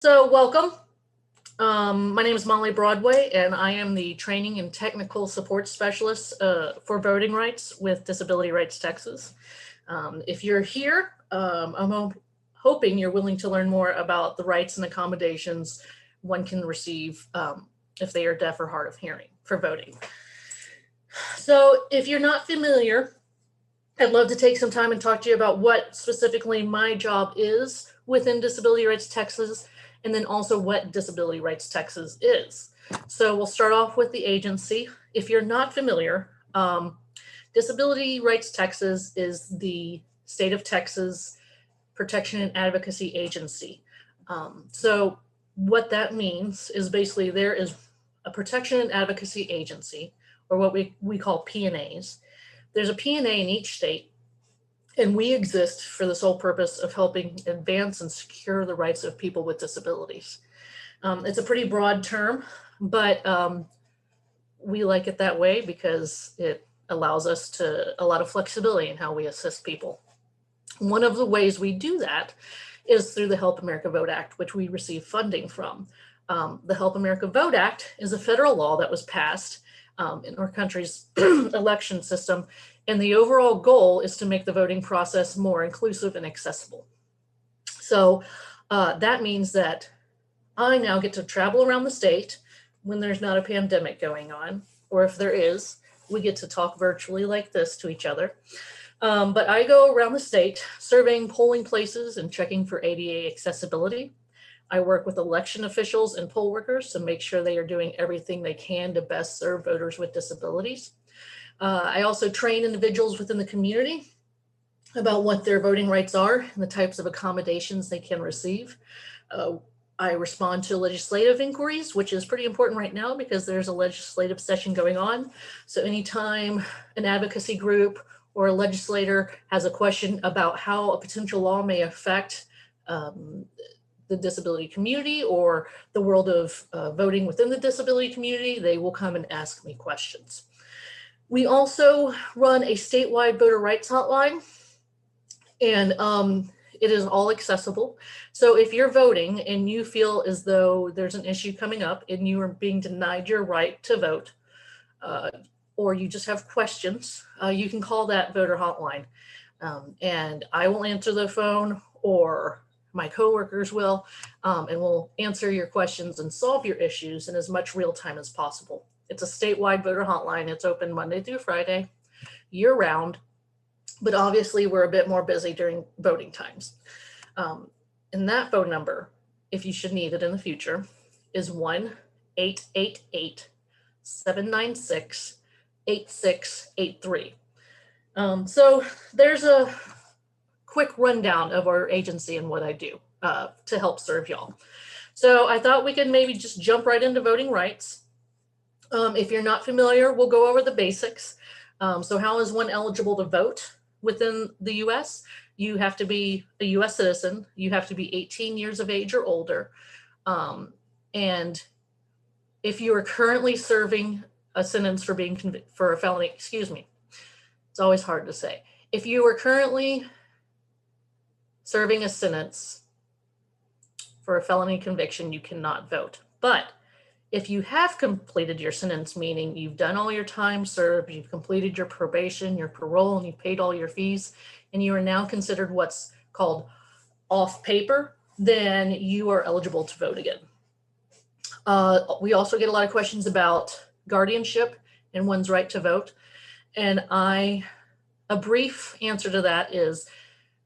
So welcome. My name is Molly Broadway, and I am the Training and Technical Support Specialist for Voting Rights with Disability Rights Texas. If you're here, I'm hoping you're willing to learn more about the rights and accommodations one can receive if they are deaf or hard of hearing for voting. So if you're not familiar, I'd love to take some time and talk to you about what specifically my job is within Disability Rights Texas, and then also what Disability Rights Texas is. So we'll start off with the agency. If you're not familiar, Disability Rights Texas is the state of Texas protection and advocacy agency. So what that means is basically there is a protection and advocacy agency, or what we call P&As. There's a P&A in each state, and we exist for the sole purpose of helping advance and secure the rights of people with disabilities. It's a pretty broad term, but we like it that way because it allows us to a lot of flexibility in how we assist people. One of the ways we do that is through the Help America Vote Act, which we receive funding from. The Help America Vote Act is a federal law that was passed in our country's election system, and the overall goal is to make the voting process more inclusive and accessible. So that means that I now get to travel around the state when there's not a pandemic going on, or if there is, we get to talk virtually like this to each other. But I go around the state surveying polling places and checking for ADA accessibility. I work with election officials and poll workers to make sure they are doing everything they can to best serve voters with disabilities. I also train individuals within the community about what their voting rights are and the types of accommodations they can receive. I respond to legislative inquiries, which is pretty important right now because there's a legislative session going on. So anytime an advocacy group or a legislator has a question about how a potential law may affect the disability community or the world of voting within the disability community, they will come and ask me questions. We also run a statewide voter rights hotline, and it is all accessible. So if you're voting and you feel as though there's an issue coming up and you are being denied your right to vote, or you just have questions, you can call that voter hotline. And I will answer the phone, or my coworkers will, and we'll answer your questions and solve your issues in as much real time as possible. It's a statewide voter hotline. It's open Monday through Friday, year round, but obviously we're a bit more busy during voting times. And that phone number, if you should need it in the future, is 1-888-796-8683. So there's a quick rundown of our agency and what I do to help serve y'all. So I thought we could maybe just jump right into voting rights. If you're not familiar, we'll go over the basics. So how is one eligible to vote within the US? You have to be a US citizen. You have to be 18 years of age or older. And if you are currently serving a sentence for being convicted for a felony, excuse me, it's always hard to say. If you are currently serving a sentence for a felony conviction, you cannot vote. But if you have completed your sentence, meaning you've done all your time served, you've completed your probation, your parole, and you've paid all your fees, and you are now considered what's called off paper, then you are eligible to vote again. We also get a lot of questions about guardianship and one's right to vote. And a brief answer to that is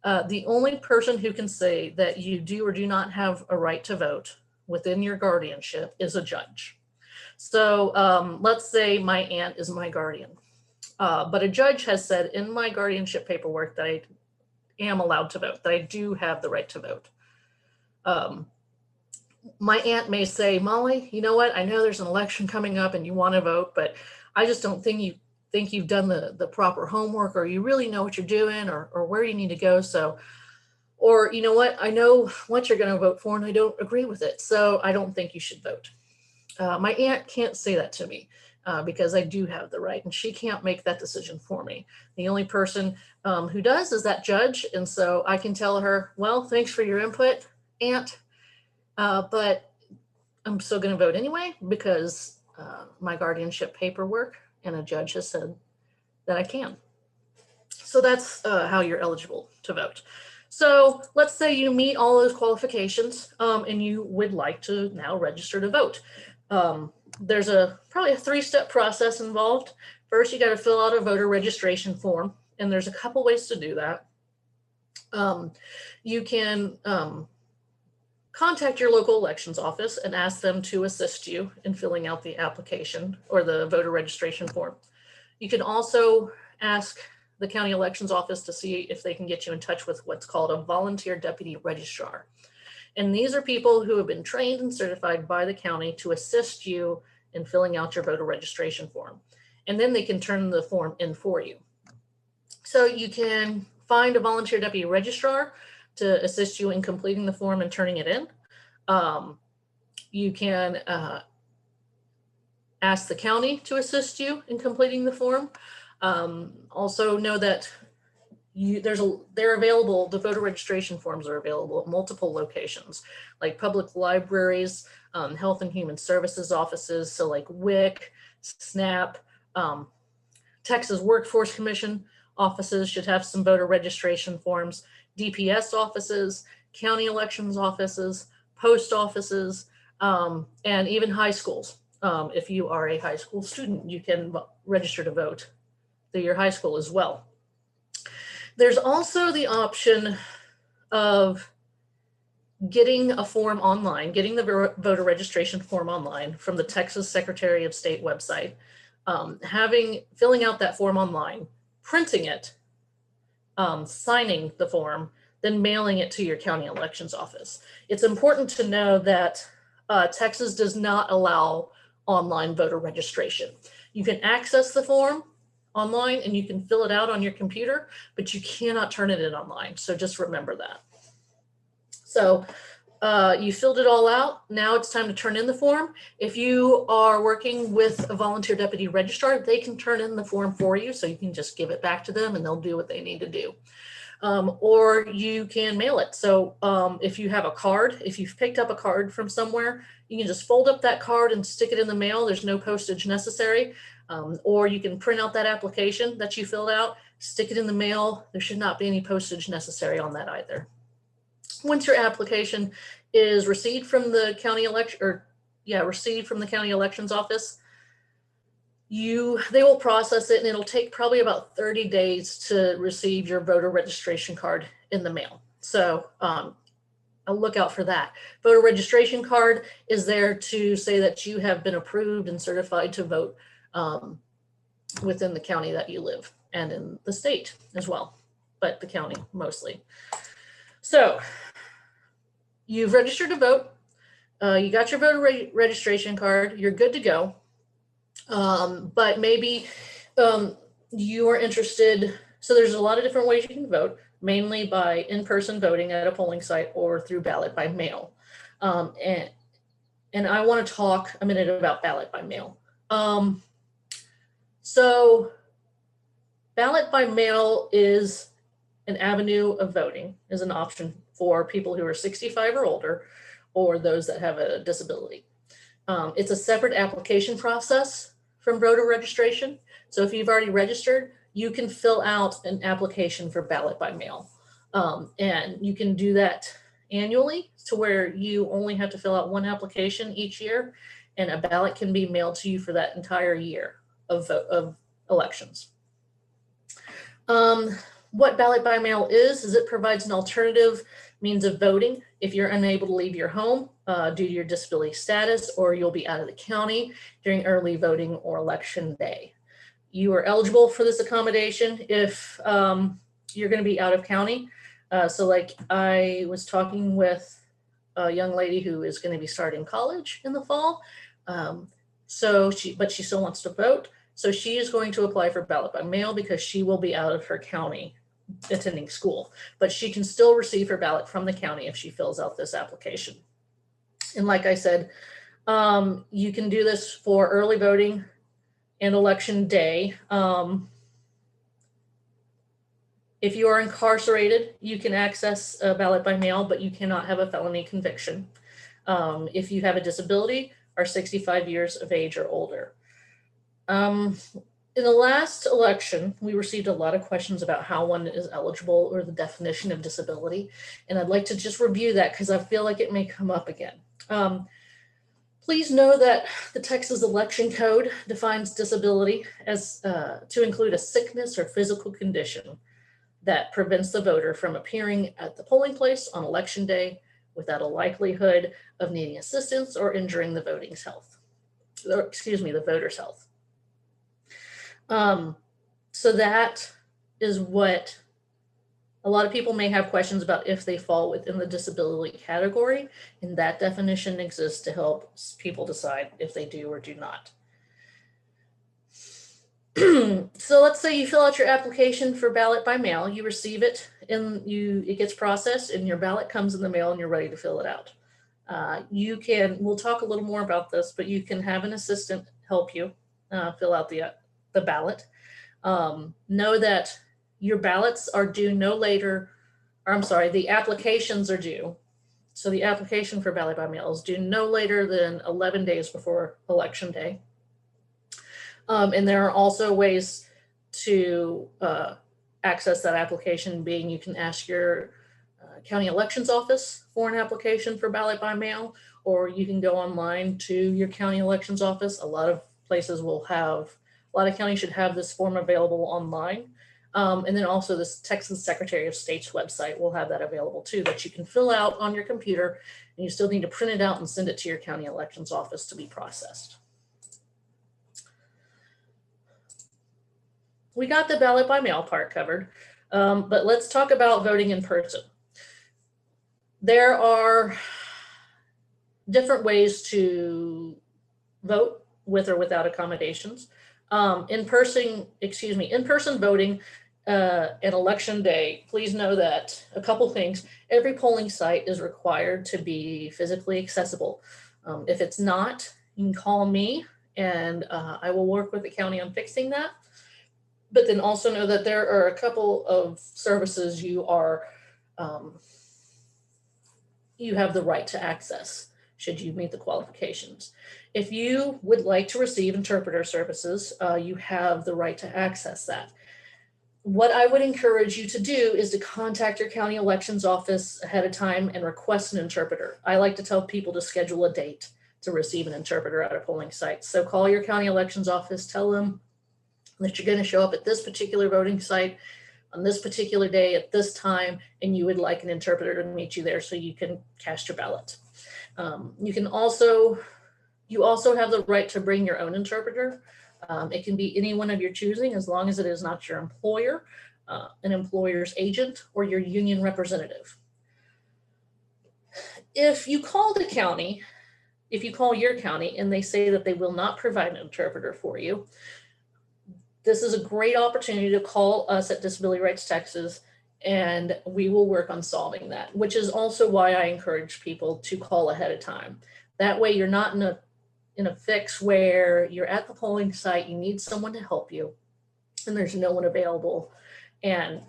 the only person who can say that you do or do not have a right to vote within your guardianship is a judge. So let's say my aunt is my guardian, but a judge has said in my guardianship paperwork that I am allowed to vote, that I do have the right to vote. My aunt may say, Molly, you know what? I know there's an election coming up and you want to vote, but I just don't think you've done the proper homework, or you really know what you're doing, or where you need to go. So, or you know what, I know what you're going to vote for and I don't agree with it, so I don't think you should vote. My aunt can't say that to me because I do have the right, and she can't make that decision for me. The only person who does is that judge, and so I can tell her, well, thanks for your input, Aunt. but I'm still going to vote anyway because my guardianship paperwork and a judge has said that I can. So that's how you're eligible to vote. So let's say you meet all those qualifications and you would like to now register to vote. There's probably a 3-step process involved. First, you got to fill out a voter registration form, and there's a couple ways to do that. You can contact your local elections office and ask them to assist you in filling out the application or the voter registration form. You can also ask the county elections office to see if they can get you in touch with what's called a volunteer deputy registrar. And these are people who have been trained and certified by the county to assist you in filling out your voter registration form. And then they can turn the form in for you. So you can find a volunteer deputy registrar to assist you in completing the form and turning it in. You can ask the county to assist you in completing the form. Also know that they're available, the voter registration forms are available at multiple locations, like public libraries, health and human services offices, so like WIC, SNAP, Texas Workforce Commission offices should have some voter registration forms, DPS offices, county elections offices, post offices, and even high schools. If you are a high school student, you can register to vote through your high school as well. There's also the option of getting a form online, getting the voter registration form online from the Texas Secretary of State website, filling out that form online, printing it, signing the form, then mailing it to your county elections office. It's important to know that Texas does not allow online voter registration. You can access the form online and you can fill it out on your computer, but you cannot turn it in online. So just remember that. So you filled it all out. Now it's time to turn in the form. If you are working with a volunteer deputy registrar, they can turn in the form for you. So you can just give it back to them and they'll do what they need to do. Or you can mail it. So if you have a card, if you've picked up a card from somewhere, you can just fold up that card and stick it in the mail. There's no postage necessary. Or you can print out that application that you filled out, stick it in the mail. There should not be any postage necessary on that either. Once your application is received from the county elections office, they will process it and it'll take probably about 30 days to receive your voter registration card in the mail. So I'll look out for that. Voter registration card is there to say that you have been approved and certified to vote within the county that you live and in the state as well, but the county mostly. So you've registered to vote, you got your voter registration card, you're good to go. But maybe you are interested, so there's a lot of different ways you can vote, mainly by in-person voting at a polling site or through ballot by mail. And I want to talk a minute about ballot by mail. So ballot by mail is an avenue of voting, is an option for people who are 65 or older, or those that have a disability. It's a separate application process from voter registration. So if you've already registered, you can fill out an application for ballot by mail. And you can do that annually to where you only have to fill out one application each year, and a ballot can be mailed to you for that entire year of elections. What ballot by mail is it provides an alternative means of voting if you're unable to leave your home due to your disability status, or you'll be out of the county during early voting or election day. You are eligible for this accommodation if you're going to be out of county. So like I was talking with a young lady who is going to be starting college in the fall. But she still wants to vote. So she is going to apply for ballot by mail because she will be out of her county attending school, but she can still receive her ballot from the county if she fills out this application. And like I said, you can do this for early voting and election day. If you are incarcerated, you can access a ballot by mail, but you cannot have a felony conviction. if you have a disability, are 65 years of age or older. In the last election, we received a lot of questions about how one is eligible or the definition of disability. And I'd like to just review that because I feel like it may come up again. Please know that the Texas election code defines disability as to include a sickness or physical condition that prevents the voter from appearing at the polling place on election day without a likelihood of needing assistance or injuring the voting's health, or excuse me, the voter's health. So that is what a lot of people may have questions about if they fall within the disability category, and that definition exists to help people decide if they do or do not. So let's say you fill out your application for ballot by mail, you receive it and it gets processed and your ballot comes in the mail and you're ready to fill it out. We'll talk a little more about this, but you can have an assistant help you fill out the ballot. Know that your ballots are due no later, or I'm sorry, the applications are due. So the application for ballot by mail is due no later than 11 days before election day. And there are also ways to access that application, being you can ask your county elections office for an application for ballot by mail, or you can go online to your county elections office. A lot of places will have, a lot of counties should have this form available online. And then also this Texas Secretary of State's website will have that available too, that you can fill out on your computer, and you still need to print it out and send it to your county elections office to be processed. We got the ballot by mail part covered, but let's talk about voting in person. There are different ways to vote with or without accommodations. In-person voting at election day, please know that a couple things. Every polling site is required to be physically accessible. If it's not, you can call me and I will work with the county on fixing that. But then also know that there are a couple of services you have the right to access should you meet the qualifications. If you would like to receive interpreter services, you have the right to access that. What I would encourage you to do is to contact your county elections office ahead of time and request an interpreter. I like to tell people to schedule a date to receive an interpreter at a polling site. So call your county elections office, tell them that you're going to show up at this particular voting site on this particular day at this time, and you would like an interpreter to meet you there so you can cast your ballot. You also have the right to bring your own interpreter. It can be anyone of your choosing, as long as it is not your employer, an employer's agent, or your union representative. If you call your county and they say that they will not provide an interpreter for you, this is a great opportunity to call us at Disability Rights Texas, and we will work on solving that, which is also why I encourage people to call ahead of time. That way you're not in a fix where you're at the polling site, you need someone to help you, and there's no one available, and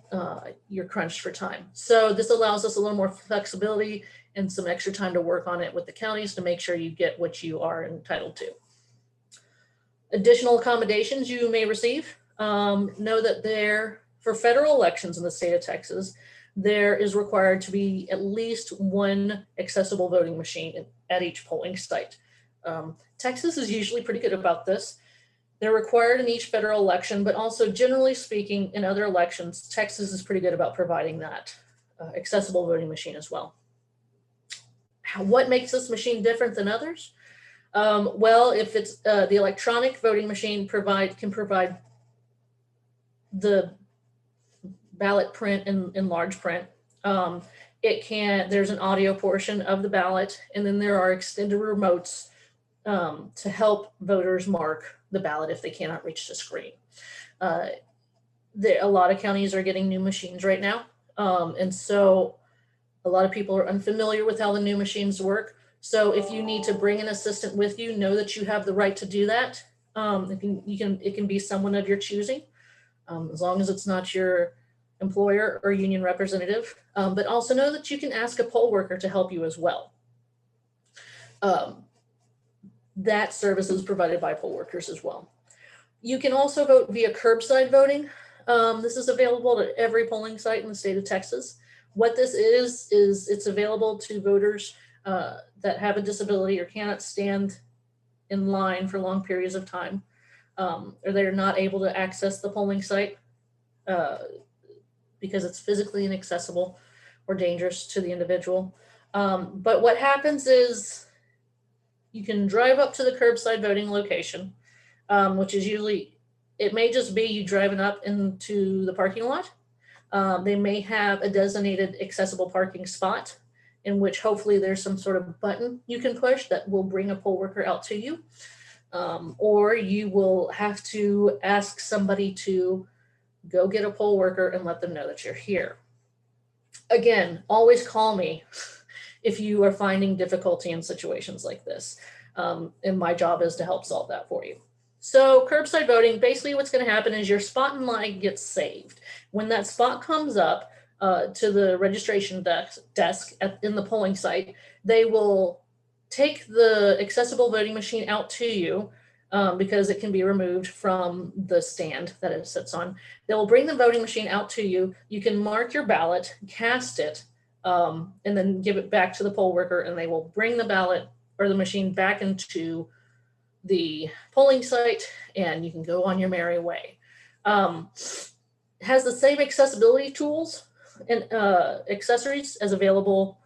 you're crunched for time. So this allows us a little more flexibility and some extra time to work on it with the counties to make sure you get what you are entitled to. Additional accommodations you may receive. Know that for federal elections in the state of Texas, there is required to be at least one accessible voting machine at each polling site. Texas is usually pretty good about this. They're required in each federal election, but also generally speaking in other elections, Texas is pretty good about providing that accessible voting machine as well. What makes this machine different than others? Well, if it's the electronic voting machine can provide the ballot print in large print. There's an audio portion of the ballot, and then there are extended remotes to help voters mark the ballot if they cannot reach the screen. A lot of counties are getting new machines right now, and so a lot of people are unfamiliar with how the new machines work. So if you need to bring an assistant with you, know that you have the right to do that. It can be someone of your choosing, as long as it's not your employer or union representative, but also know that you can ask a poll worker to help you as well. that service is provided by poll workers as well. You can also vote via curbside voting. This is available at every polling site in the state of Texas. What this is it's available to voters that have a disability or cannot stand in line for long periods of time, or they're not able to access the polling site because it's physically inaccessible or dangerous to the individual. But what happens is you can drive up to the curbside voting location, which is usually, it may just be you driving up into the parking lot. They may have a designated accessible parking spot in which hopefully there's some sort of button you can push that will bring a poll worker out to you. Or you will have to ask somebody to go get a poll worker and let them know that you're here. Again, always call me if you are finding difficulty in situations like this. And my job is to help solve that for you. So curbside voting, basically what's going to happen is your spot in line gets saved. When that spot comes up to the registration desk in the polling site, they will take the accessible voting machine out to you because it can be removed from the stand that it sits on. They will bring the voting machine out to you. You can mark your ballot, cast it, and then give it back to the poll worker, and they will bring the ballot or the machine back into the polling site, and you can go on your merry way. Has the same accessibility tools and accessories as available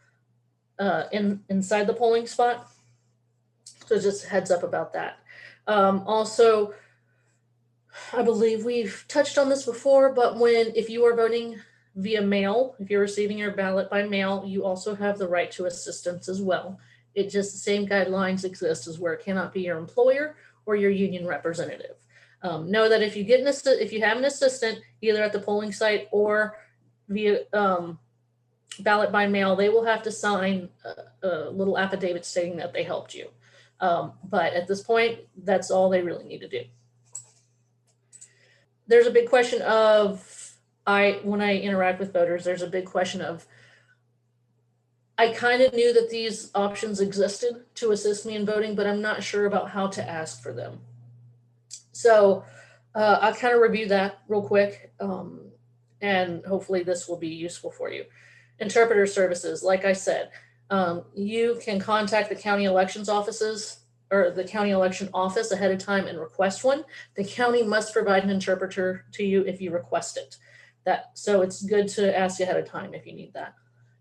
inside the polling spot. So just heads up about that. Also, I believe we've touched on this before, but if you are voting via mail, if you're receiving your ballot by mail, you also have the right to assistance as well. It just the same guidelines exist as where it cannot be your employer or your union representative. Know that if you get if you have an assistant, either at the polling site or via ballot by mail, they will have to sign a little affidavit stating that they helped you. But at this point, that's all they really need to do. There's a big question of, when I interact with voters, there's a big question of, I kind of knew that these options existed to assist me in voting, but I'm not sure about how to ask for them. So I'll kind of review that real quick, and hopefully this will be useful for you. Interpreter services, like I said, you can contact the county elections offices or the county election office ahead of time and request one. The county must provide an interpreter to you if you request it. So it's good to ask ahead of time if you need that.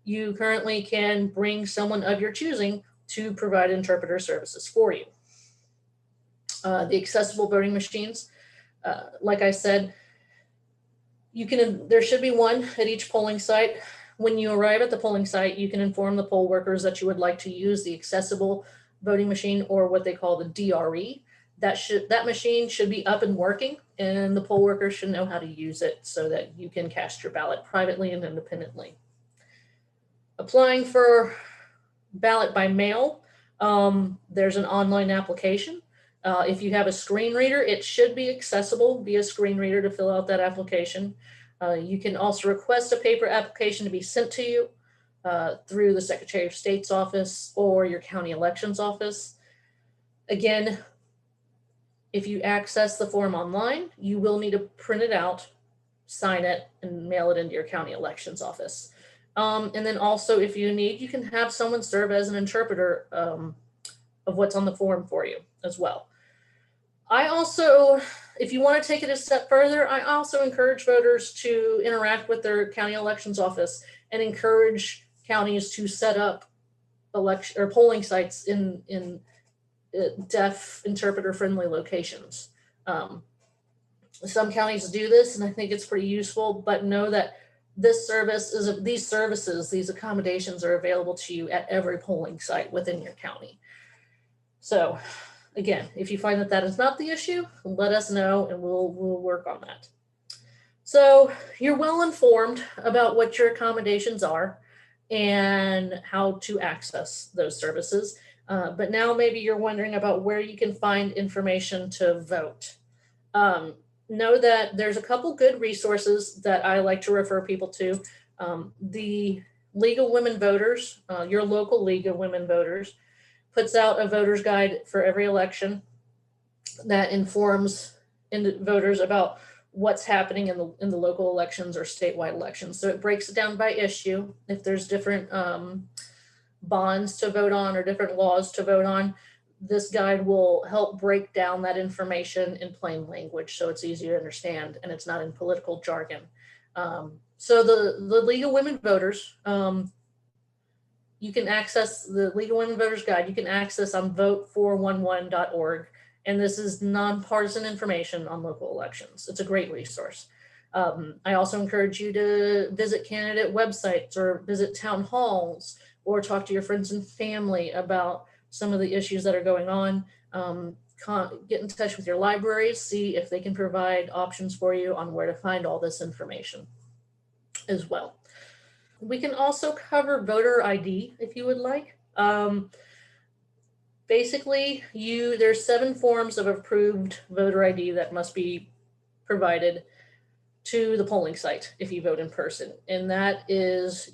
You currently can bring someone of your choosing to provide interpreter services for you. The accessible voting machines, like I said, there should be one at each polling site. When you arrive at the polling site, you can inform the poll workers that you would like to use the accessible voting machine, or what they call the DRE. That machine should be up and working, and the poll workers should know how to use it so that you can cast your ballot privately and independently. Applying for ballot by mail, there's an online application. If you have a screen reader, it should be accessible via screen reader to fill out that application. You can also request a paper application to be sent to you through the Secretary of State's office or your county elections office. Again, if you access the form online, you will need to print it out, sign it, and mail it into your county elections office. And then also, if you need, you can have someone serve as an interpreter of what's on the form for you as well. I also, if you want to take it a step further, I also encourage voters to interact with their county elections office and encourage counties to set up polling sites in deaf interpreter friendly locations. Some counties do this, and I think it's pretty useful, but know that these accommodations are available to you at every polling site within your county. So again, if you find that that is not the issue, let us know and we'll work on that. So you're well informed about what your accommodations are and how to access those services. But now maybe you're wondering about where you can find information to vote. Know that there's a couple good resources that I like to refer people to. The League of Women Voters, your local League of Women Voters, puts out a voter's guide for every election that informs voters about what's happening in the local elections or statewide elections. So it breaks it down by issue. If there's different bonds to vote on or different laws to vote on, this guide will help break down that information in plain language so it's easy to understand and it's not in political jargon. So the League of Women Voters, you can access the League of Women Voters Guide. You can access on vote411.org. And this is nonpartisan information on local elections. It's a great resource. I also encourage you to visit candidate websites or visit town halls or talk to your friends and family about some of the issues that are going on. Get in touch with your libraries, see if they can provide options for you on where to find all this information as well. We can also cover voter ID if you would like. Basically, there's 7 forms of approved voter ID that must be provided to the polling site if you vote in person. And that is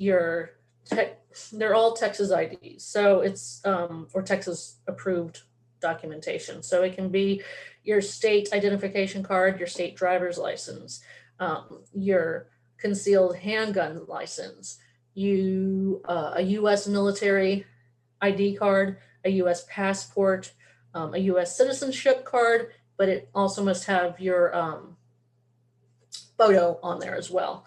they're all Texas IDs. So it's, or Texas approved documentation. So it can be your state identification card, your state driver's license, your concealed handgun license, a U.S. military ID card, a U.S. passport, a U.S. citizenship card, but it also must have your photo on there as well.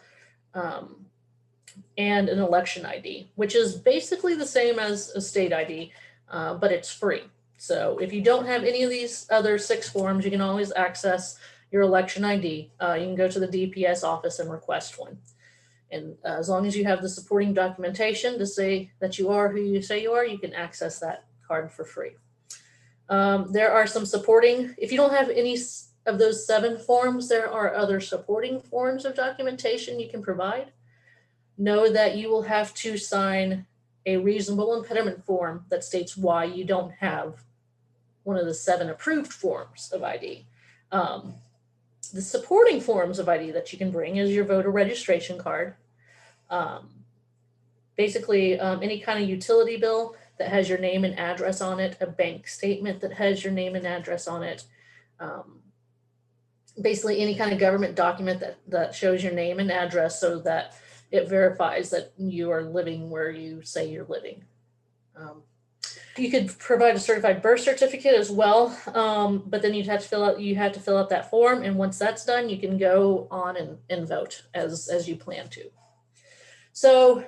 And an election ID, which is basically the same as a state ID, but it's free. So if you don't have any of these other 6 forms, you can always access your election ID. You can go to the DPS office and request one. And as long as you have the supporting documentation to say that you are who you say you are, you can access that card for free. There are some supporting, if you don't have any of those 7 forms, there are other supporting forms of documentation you can provide. Know that you will have to sign a reasonable impediment form that states why you don't have one of the 7 approved forms of ID. The supporting forms of ID that you can bring is your voter registration card. Basically, any kind of utility bill that has your name and address on it, a bank statement that has your name and address on it, basically any kind of government document that shows your name and address so that it verifies that you are living where you say you're living. You could provide a certified birth certificate as well, but then you have to fill out that form, and once that's done, you can go on and vote as you plan to. So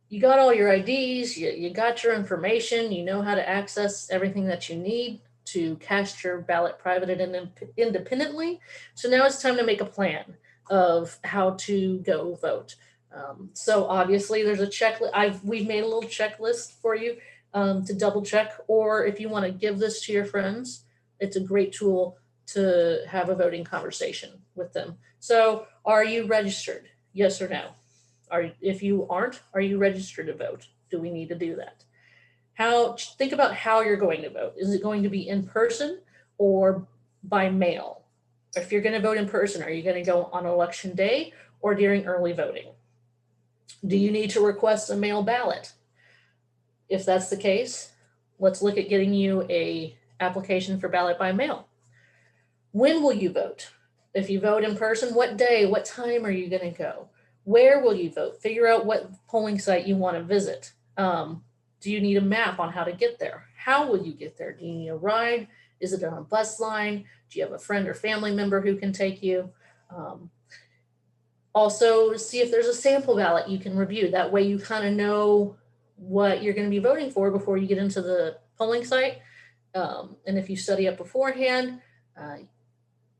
you got all your IDs, you got your information, you know how to access everything that you need to cast your ballot private and independently. So now it's time to make a plan of how to go vote. So obviously there's a checklist. We've made a little checklist for you to double check, or if you want to give this to your friends, it's a great tool to have a voting conversation with them. So are you registered? Yes or no? If you aren't, are you registered to vote? Do we need to do that? Think about how you're going to vote. Is it going to be in person or by mail? If you're going to vote in person, are you going to go on election day or during early voting? Do you need to request a mail ballot? If that's the case, let's look at getting you an application for ballot by mail. When will you vote? If you vote in person, what day, what time are you going to go? Where will you vote? Figure out what polling site you want to visit. Do you need a map on how to get there? How will you get there? Do you need a ride? Is it on a bus line? Do you have a friend or family member who can take you? Also, see if there's a sample ballot you can review. That way you kind of know what you're going to be voting for before you get into the polling site. And if you study up beforehand,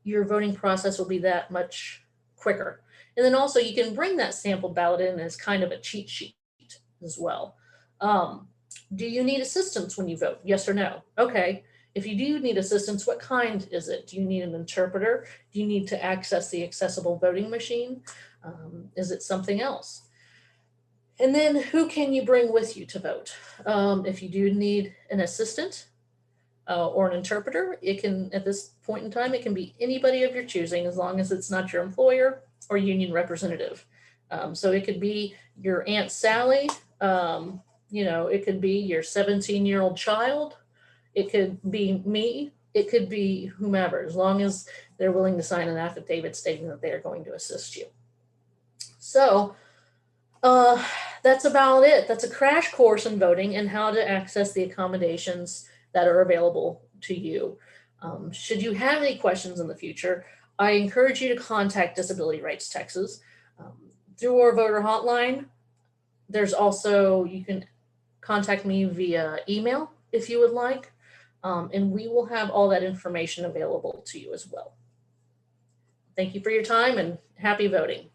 your voting process will be that much quicker. And then also you can bring that sample ballot in as kind of a cheat sheet as well. Do you need assistance when you vote? Yes or no? Okay. If you do need assistance, what kind is it? Do you need an interpreter? Do you need to access the accessible voting machine? Is it something else? And then who can you bring with you to vote? If you do need an assistant or an interpreter, it can, at this point in time, it can be anybody of your choosing as long as it's not your employer or union representative. So it could be your Aunt Sally, it could be your 17-year-old child, It could be me, it could be whomever, as long as they're willing to sign an affidavit stating that they are going to assist you. So that's about it. That's a crash course in voting and how to access the accommodations that are available to you. Should you have any questions in the future, I encourage you to contact Disability Rights Texas through our voter hotline. There's also, you can contact me via email if you would like, and we will have all that information available to you as well. Thank you for your time and happy voting.